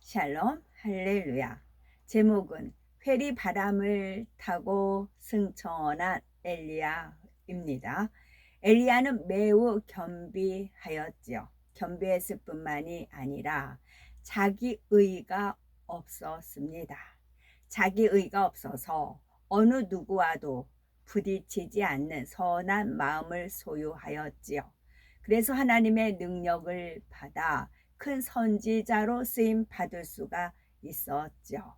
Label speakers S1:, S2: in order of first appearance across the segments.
S1: 샬롬 할렐루야. 제목은 회리 바람을 타고 승천한 엘리야입니다. 엘리야는 매우 겸비하였지요. 겸비했을 뿐만이 아니라 자기 의가 없었습니다. 자기 의가 없어서 어느 누구와도 부딪히지 않는 선한 마음을 소유하였지요. 그래서 하나님의 능력을 받아 큰 선지자로 쓰임 받을 수가 있었죠.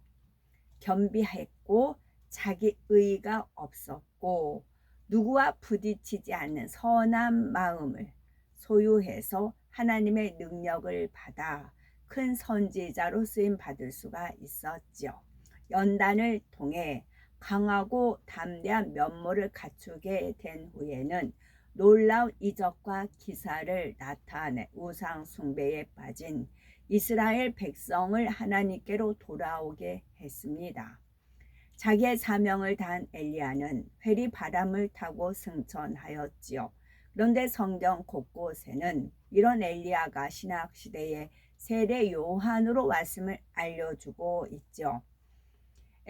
S1: 겸비했고 자기 의가 없었고 누구와 부딪히지 않는 선한 마음을 소유해서 하나님의 능력을 받아 큰 선지자로 쓰임 받을 수가 있었죠. 연단을 통해 강하고 담대한 면모를 갖추게 된 후에는 놀라운 이적과 기사를 나타내 우상 숭배에 빠진 이스라엘 백성을 하나님께로 돌아오게 했습니다. 자기의 사명을 다한 엘리야는 회리 바람을 타고 승천하였지요. 그런데 성경 곳곳에는 이런 엘리야가 신약시대의 세례 요한으로 왔음을 알려주고 있죠.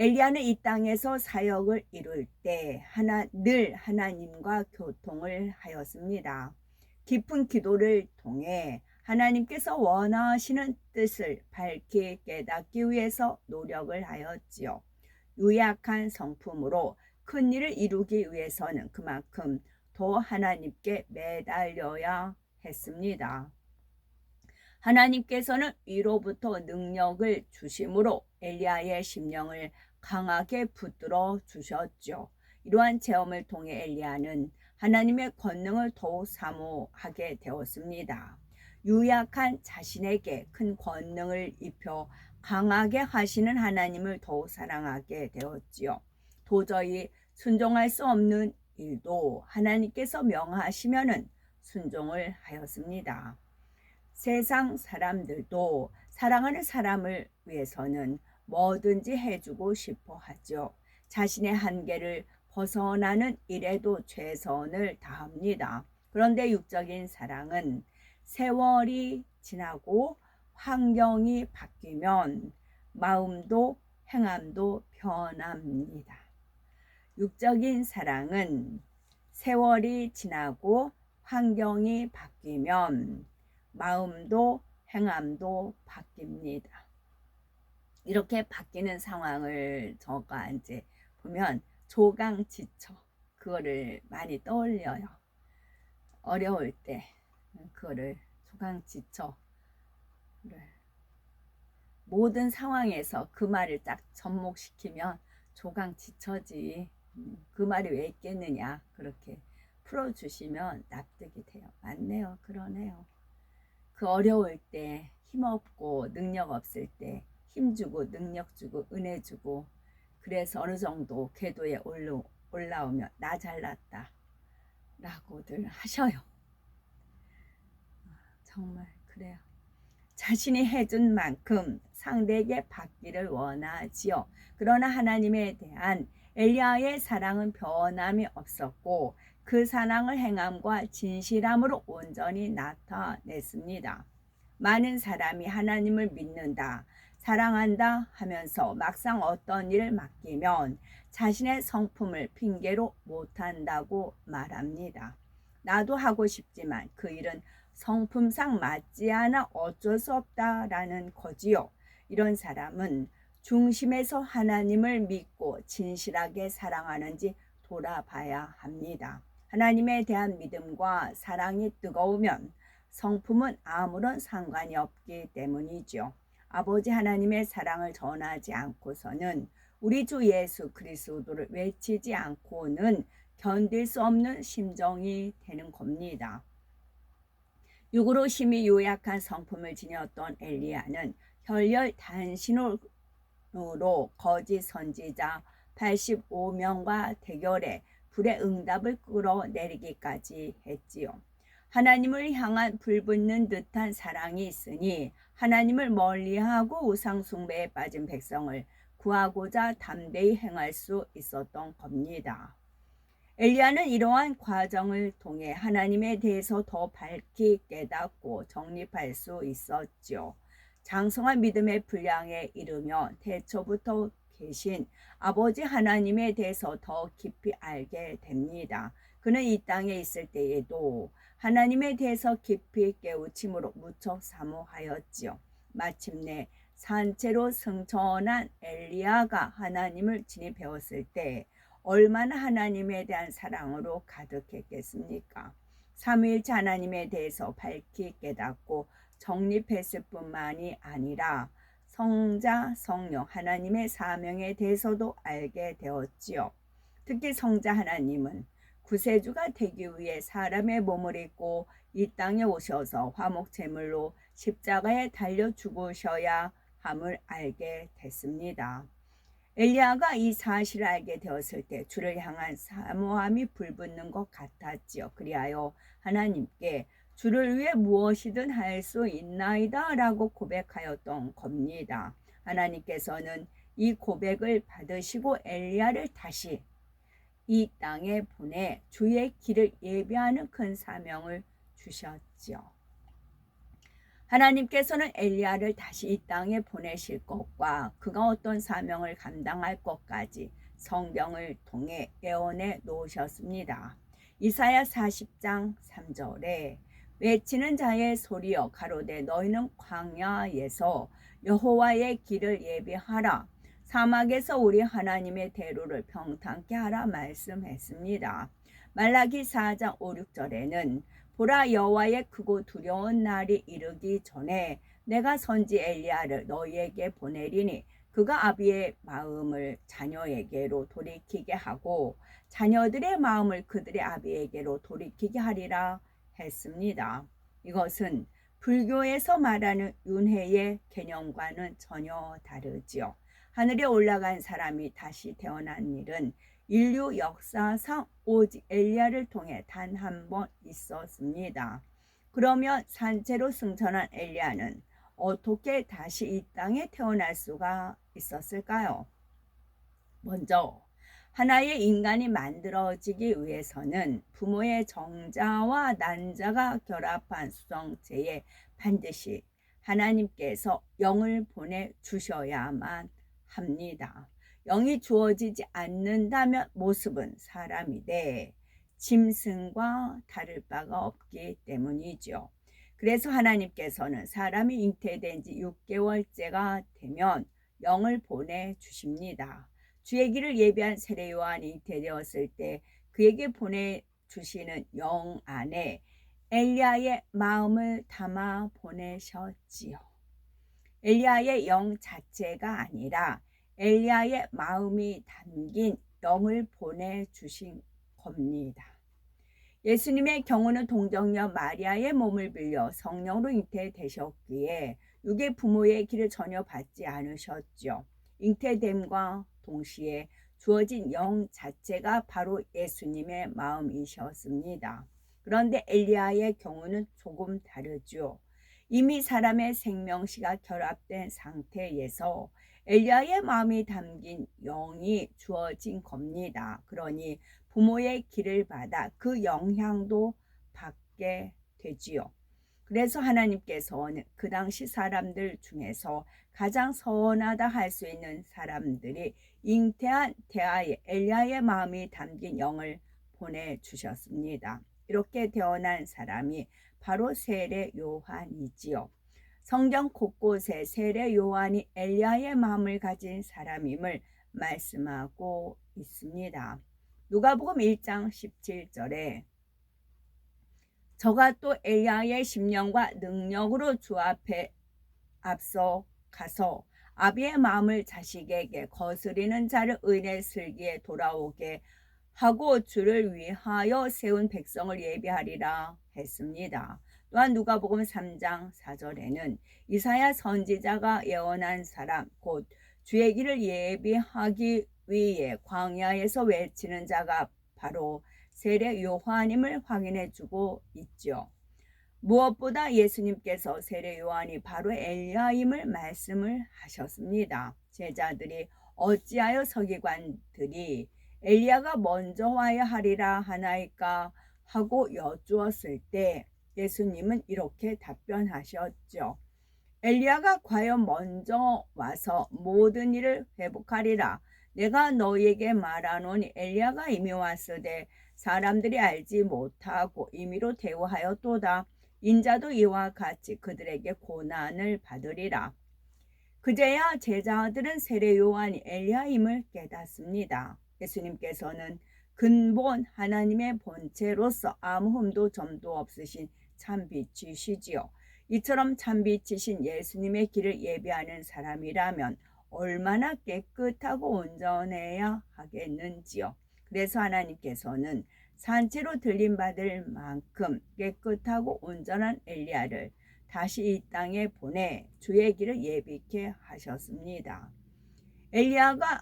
S1: 엘리야는 이 땅에서 사역을 이룰 때 늘 하나님과 교통을 하였습니다. 깊은 기도를 통해 하나님께서 원하시는 뜻을 밝히 깨닫기 위해서 노력을 하였지요. 유약한 성품으로 큰 일을 이루기 위해서는 그만큼 더 하나님께 매달려야 했습니다. 하나님께서는 위로부터 능력을 주심으로 엘리야의 심령을 강하게 붙들어 주셨죠. 이러한 체험을 통해 엘리야는 하나님의 권능을 더욱 사모하게 되었습니다. 유약한 자신에게 큰 권능을 입혀 강하게 하시는 하나님을 더욱 사랑하게 되었지요. 도저히 순종할 수 없는 일도 하나님께서 명하시면은 순종을 하였습니다. 세상 사람들도 사랑하는 사람을 위해서는 뭐든지 해주고 싶어 하죠. 자신의 한계를 벗어나는 일에도 최선을 다합니다. 그런데 육적인 사랑은 세월이 지나고 환경이 바뀌면 마음도 행함도 변합니다. 육적인 사랑은 세월이 지나고 환경이 바뀌면 마음도 행함도 바뀝니다. 이렇게 바뀌는 상황을 저가 이제 보면 조강지처 그거를 많이 떠올려요. 어려울 때 그거를 조강지처 모든 상황에서 그 말을 딱 접목시키면 조강지처지 그 말이 왜 있겠느냐 그렇게 풀어주시면 납득이 돼요. 맞네요. 그러네요. 그 어려울 때 힘없고 능력 없을 때 힘주고 능력 주고 은혜 주고 그래서 어느 정도 궤도에 올라오면 나 잘났다 라고들 하셔요. 정말 그래요. 자신이 해준 만큼 상대에게 받기를 원하지요. 그러나 하나님에 대한 엘리야의 사랑은 변함이 없었고 그 사랑을 행함과 진실함으로 온전히 나타냈습니다. 많은 사람이 하나님을 믿는다, 사랑한다 하면서 막상 어떤 일을 맡기면 자신의 성품을 핑계로 못한다고 말합니다. 나도 하고 싶지만 그 일은 성품상 맞지 않아 어쩔 수 없다라는 거지요. 이런 사람은 중심에서 하나님을 믿고 진실하게 사랑하는지 돌아봐야 합니다. 하나님에 대한 믿음과 사랑이 뜨거우면 성품은 아무런 상관이 없기 때문이죠. 아버지 하나님의 사랑을 전하지 않고서는 우리 주 예수 그리스도를 외치지 않고는 견딜 수 없는 심정이 되는 겁니다. 육으로 심히 요약한 성품을 지녔던 엘리야는 혈혈 단신으로 거짓 선지자 85명과 대결해 불의 응답을 끌어내리기까지 했지요. 하나님을 향한 불붙는 듯한 사랑이 있으니 하나님을 멀리하고 우상 숭배에 빠진 백성을 구하고자 담대히 행할 수 있었던 겁니다. 엘리야는 이러한 과정을 통해 하나님에 대해서 더 밝히 깨닫고 정립할 수 있었죠. 장성한 믿음의 분량에 이르며 태초부터 계신 아버지 하나님에 대해서 더 깊이 알게 됩니다. 그는 이 땅에 있을 때에도 하나님에 대해서 깊이 깨우침으로 무척 사모하였지요. 마침내 산채로 승천한 엘리야가 하나님을 친히 배웠을 때 얼마나 하나님에 대한 사랑으로 가득했겠습니까? 삼위일체 하나님에 대해서 밝히 깨닫고 정립했을 뿐만이 아니라 성자, 성령, 하나님의 사명에 대해서도 알게 되었지요. 특히 성자 하나님은 구세주가 되기 위해 사람의 몸을 입고 이 땅에 오셔서 화목제물로 십자가에 달려 죽으셔야 함을 알게 됐습니다. 엘리야가 이 사실을 알게 되었을 때 주를 향한 사모함이 불붙는 것 같았지요. 그리하여 하나님께 주를 위해 무엇이든 할 수 있나이다 라고 고백하였던 겁니다. 하나님께서는 이 고백을 받으시고 엘리야를 다시 이 땅에 보내 주의 길을 예비하는 큰 사명을 주셨지요. 하나님께서는 엘리야를 다시 이 땅에 보내실 것과 그가 어떤 사명을 감당할 것까지 성경을 통해 예언해 놓으셨습니다. 이사야 40장 3절에 외치는 자의 소리여 가로되 너희는 광야에서 여호와의 길을 예비하라 사막에서 우리 하나님의 대로를 평탄케 하라 말씀했습니다. 말라기 4장 5, 6절에는 보라 여호와의 크고 두려운 날이 이르기 전에 내가 선지 엘리야를 너희에게 보내리니 그가 아비의 마음을 자녀에게로 돌이키게 하고 자녀들의 마음을 그들의 아비에게로 돌이키게 하리라 했습니다. 이것은 불교에서 말하는 윤회의 개념과는 전혀 다르지요. 하늘에 올라간 사람이 다시 태어난 일은 인류 역사상 오직 엘리야를 통해 단 한 번 있었습니다. 그러면 산채로 승천한 엘리야는 어떻게 다시 이 땅에 태어날 수가 있었을까요? 먼저 하나의 인간이 만들어지기 위해서는 부모의 정자와 난자가 결합한 수성체에 반드시 하나님께서 영을 보내주셔야만 합니다. 영이 주어지지 않는다면 모습은 사람이 돼 짐승과 다를 바가 없기 때문이죠. 그래서 하나님께서는 사람이 잉태된 지 6개월째가 되면 영을 보내주십니다. 주의 길을 예비한 세례 요한이 잉태되었을 때 그에게 보내주시는 영 안에 엘리야의 마음을 담아 보내셨지요. 엘리야의 영 자체가 아니라 엘리야의 마음이 담긴 영을 보내주신 겁니다. 예수님의 경우는 동정녀 마리아의 몸을 빌려 성령으로 잉태되셨기에 육의 부모의 길을 전혀 받지 않으셨죠. 잉태됨과 동시에 주어진 영 자체가 바로 예수님의 마음이셨습니다. 그런데 엘리야의 경우는 조금 다르죠. 이미 사람의 생명씨가 결합된 상태에서 엘리야의 마음이 담긴 영이 주어진 겁니다. 그러니 부모의 길을 받아 그 영향도 받게 되지요. 그래서 하나님께서는 그 당시 사람들 중에서 가장 선하다 할 수 있는 사람들이 잉태한 태아에 엘리야의 마음이 담긴 영을 보내주셨습니다. 이렇게 태어난 사람이 바로 세례 요한이지요. 성경 곳곳에 세례 요한이 엘리야의 마음을 가진 사람임을 말씀하고 있습니다. 누가복음 1장 17절에 저가 또 엘리야의 심령과 능력으로 주 앞에 앞서 가서 아비의 마음을 자식에게 거스리는 자를 의의 슬기에 돌아오게 하고 주를 위하여 세운 백성을 예비하리라 했습니다. 또한 누가복음 3장 4절에는 이사야 선지자가 예언한 사람 곧 주의 길을 예비하기 위해 광야에서 외치는 자가 바로 세례 요한임을 확인해주고 있죠. 무엇보다 예수님께서 세례 요한이 바로 엘리야임을 말씀을 하셨습니다. 제자들이 어찌하여 서기관들이 엘리야가 먼저 와야 하리라 하나이까 하고 여쭈었을 때 예수님은 이렇게 답변하셨죠. 엘리야가 과연 먼저 와서 모든 일을 회복하리라. 내가 너희에게 말하노니 엘리야가 이미 왔으되 사람들이 알지 못하고 임의로 대우하였도다. 인자도 이와 같이 그들에게 고난을 받으리라. 그제야 제자들은 세례 요한이 엘리야임을 깨닫습니다. 예수님께서는 근본 하나님의 본체로서 아무 흠도 점도 없으신 참빛이시지요. 이처럼 참빛이신 예수님의 길을 예비하는 사람이라면 얼마나 깨끗하고 온전해야 하겠는지요. 그래서 하나님께서는 산채로 들림받을 만큼 깨끗하고 온전한 엘리야를 다시 이 땅에 보내 주의 길을 예비케 하셨습니다. 엘리야가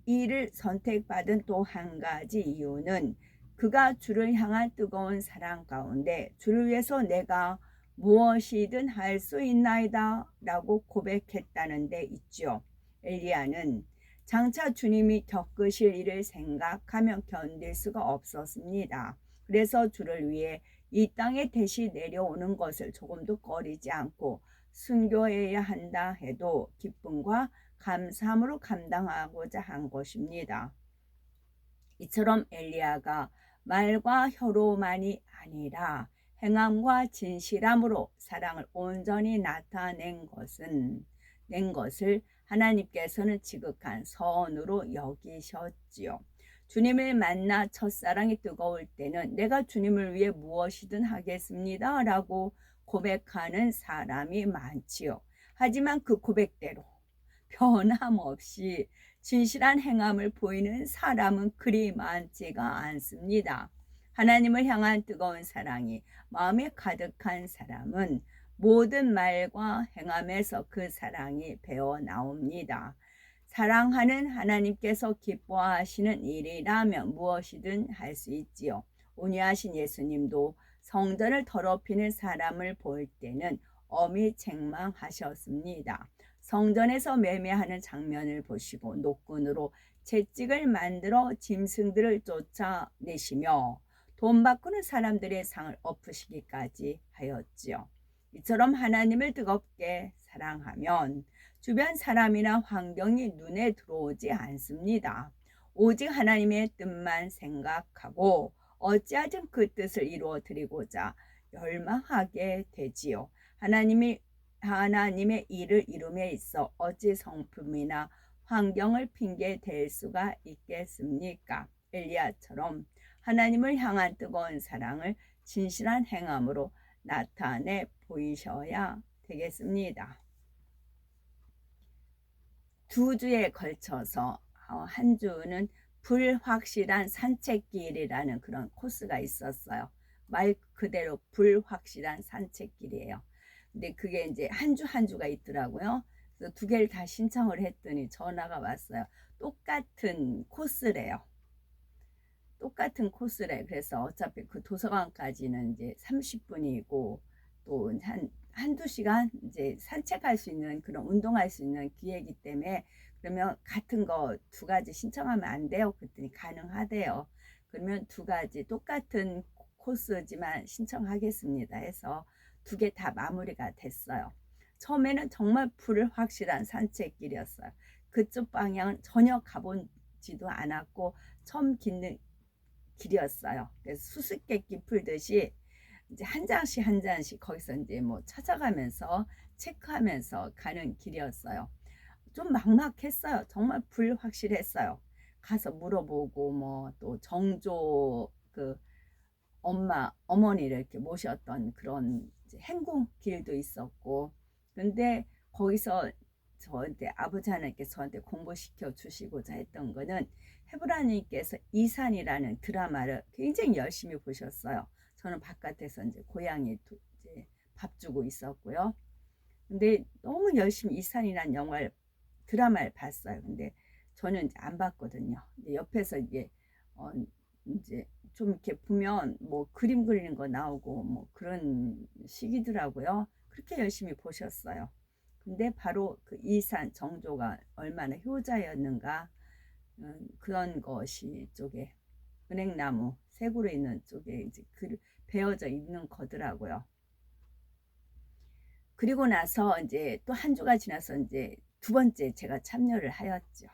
S1: 이를 선택받은 또 한 가지 이유는 그가 주를 향한 뜨거운 사랑 가운데 주를 위해서 내가 무엇이든 할 수 있나이다 라고 고백했다는 데 있죠. 엘리야는 장차 주님이 겪으실 일을 생각하며 견딜 수가 없었습니다. 그래서 주를 위해 이 땅에 대시 내려오는 것을 조금도 꺼리지 않고 순교해야 한다 해도 기쁨과 감사함으로 감당하고자 한 것입니다. 이처럼 엘리야가 말과 혀로만이 아니라 행함과 진실함으로 사랑을 온전히 나타낸 것을 하나님께서는 지극한 선으로 여기셨지요. 주님을 만나 첫사랑이 뜨거울 때는 내가 주님을 위해 무엇이든 하겠습니다 라고 고백하는 사람이 많지요. 하지만 그 고백대로 변함없이 진실한 행함을 보이는 사람은 그리 많지가 않습니다. 하나님을 향한 뜨거운 사랑이 마음에 가득한 사람은 모든 말과 행함에서 그 사랑이 배어 나옵니다. 사랑하는 하나님께서 기뻐하시는 일이라면 무엇이든 할 수 있지요. 온유하신 예수님도 성전을 더럽히는 사람을 볼 때는 엄히 책망하셨습니다. 성전에서 매매하는 장면을 보시고 노끈으로 채찍을 만들어 짐승들을 쫓아내시며 돈 바꾸는 사람들의 상을 엎으시기까지 하였지요. 이처럼 하나님을 뜨겁게 사랑하면 주변 사람이나 환경이 눈에 들어오지 않습니다. 오직 하나님의 뜻만 생각하고 어찌하든 그 뜻을 이루어 드리고자 열망하게 되지요. 하나님의 일을 이룸에 있어 어찌 성품이나 환경을 핑계 댈 수가 있겠습니까? 엘리야처럼 하나님을 향한 뜨거운 사랑을 진실한 행함으로 나타내 보이셔야 되겠습니다. 2주에 걸쳐서 한 주는 불확실한 산책길이라는 그런 코스가 있었어요. 말 그대로 불확실한 산책길이에요. 근데 그게 이제 한 주 한 주가 있더라고요. 그래서 2개를 다 신청을 했더니 전화가 왔어요. 똑같은 코스래요. 똑같은 코스래. 그래서 어차피 그 도서관까지는 이제 30분이고 또 한두 시간 이제 산책할 수 있는 그런 운동할 수 있는 기회이기 때문에 그러면 같은 거 2가지 신청하면 안 돼요? 그랬더니 가능하대요. 그러면 2가지 똑같은 코스지만 신청하겠습니다 해서 2개 다 마무리가 됐어요. 처음에는 정말 불확실한 산책길이었어요. 그쪽 방향은 전혀 가보지도 않았고 처음 걷는 길이었어요. 그래서 수수께끼 풀듯이 이제 한 장씩 한 장씩 거기서 이제 뭐 찾아가면서 체크하면서 가는 길이었어요. 좀 막막했어요. 정말 불확실했어요. 가서 물어보고 뭐 또 정조 그 어머니를 이렇게 모셨던 그런 행궁길도 있었고, 근데 거기서 저한테 아버지 하나님께서 저한테 공부시켜 주시고자 했던 거는 헤브라님께서 이산이라는 드라마를 굉장히 열심히 보셨어요. 저는 바깥에서 이제 고양이 이제 밥 주고 있었고요. 근데 너무 열심히 이산이라는 드라마를 봤어요. 근데 저는 이제 안 봤거든요. 옆에서 이제 좀 이렇게 보면 뭐 그림 그리는 거 나오고 뭐 그런 식이더라고요. 그렇게 열심히 보셨어요. 근데 바로 그 이산 정조가 얼마나 효자였는가 그런 것이 쪽에 은행나무 색으로 있는 쪽에 이제 베어져 있는 거더라고요. 그리고 나서 이제 또 한 주가 지나서 이제 두 번째 제가 참여를 하였죠.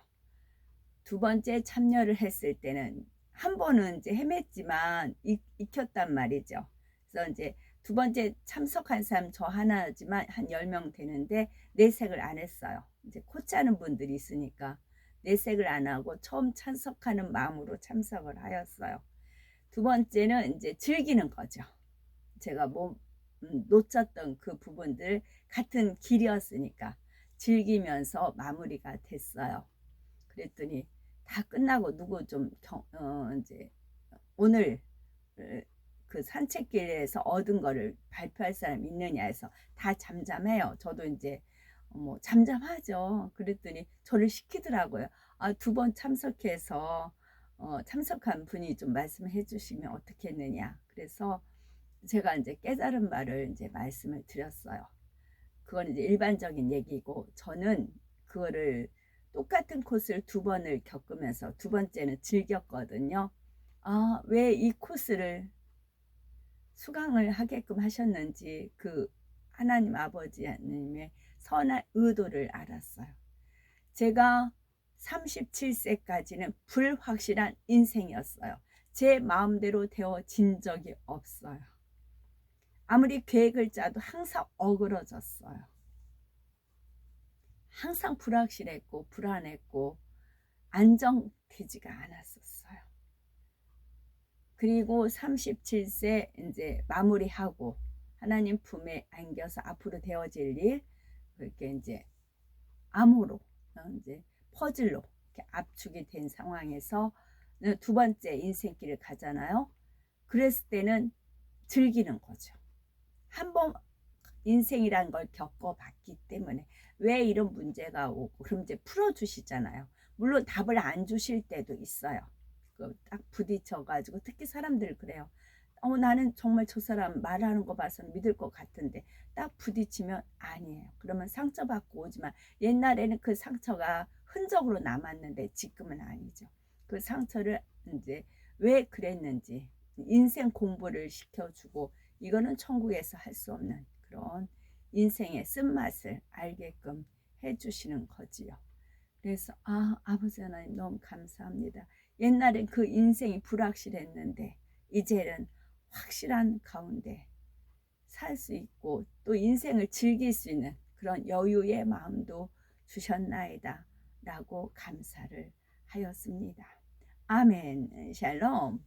S1: 두 번째 참여를 했을 때는 한 번은 이제 헤맸지만 익혔단 말이죠. 그래서 이제 두 번째 참석한 사람 저 하나지만 한 10명 되는데 내색을 안 했어요. 이제 코치하는 분들이 있으니까 내색을 안 하고 처음 참석하는 마음으로 참석을 하였어요. 두 번째는 이제 즐기는 거죠. 제가 뭐 놓쳤던 그 부분들 같은 길이었으니까 즐기면서 마무리가 됐어요. 그랬더니 다 끝나고 누구 좀 이제 오늘 그 산책길에서 얻은 거를 발표할 사람 있느냐 해서 다 잠잠해요. 저도 이제 뭐 잠잠하죠. 그랬더니 저를 시키더라고요. 아, 두 번 참석해서 참석한 분이 좀 말씀해 주시면 어떻게 했느냐. 그래서 제가 이제 깨달은 바를 이제 말씀을 드렸어요. 그건 이제 일반적인 얘기고 저는 그거를 똑같은 코스를 두 번을 겪으면서 두 번째는 즐겼거든요. 아, 왜 이 코스를 수강을 하게끔 하셨는지 그 하나님 아버지 하나님의 선한 의도를 알았어요. 제가 37세까지는 불확실한 인생이었어요. 제 마음대로 되어진 적이 없어요. 아무리 계획을 짜도 항상 어그러졌어요. 항상 불확실했고 불안했고 안정되지가 않았었어요. 그리고 37세 이제 마무리하고 하나님 품에 안겨서 앞으로 되어질 일 그렇게 이제 암호로 이제 퍼즐로 이렇게 압축이 된 상황에서 두 번째 인생길을 가잖아요. 그랬을 때는 즐기는 거죠. 한번 인생이란 걸 겪어봤기 때문에 왜 이런 문제가 오고 그럼 이제 풀어주시잖아요. 물론 답을 안 주실 때도 있어요. 딱 부딪혀가지고 특히 사람들 그래요. 나는 정말 저 사람 말하는 거 봐서 믿을 것 같은데 딱 부딪히면 아니에요. 그러면 상처받고 오지만 옛날에는 그 상처가 흔적으로 남았는데 지금은 아니죠. 그 상처를 이제 왜 그랬는지 인생 공부를 시켜주고 이거는 천국에서 할 수 없는 그런 인생의 쓴맛을 알게끔 해주시는 거지요. 그래서 아버지 하나님 너무 감사합니다. 옛날엔 그 인생이 불확실했는데 이제는 확실한 가운데 살 수 있고 또 인생을 즐길 수 있는 그런 여유의 마음도 주셨나이다 라고 감사를 하였습니다. 아멘. 샬롬.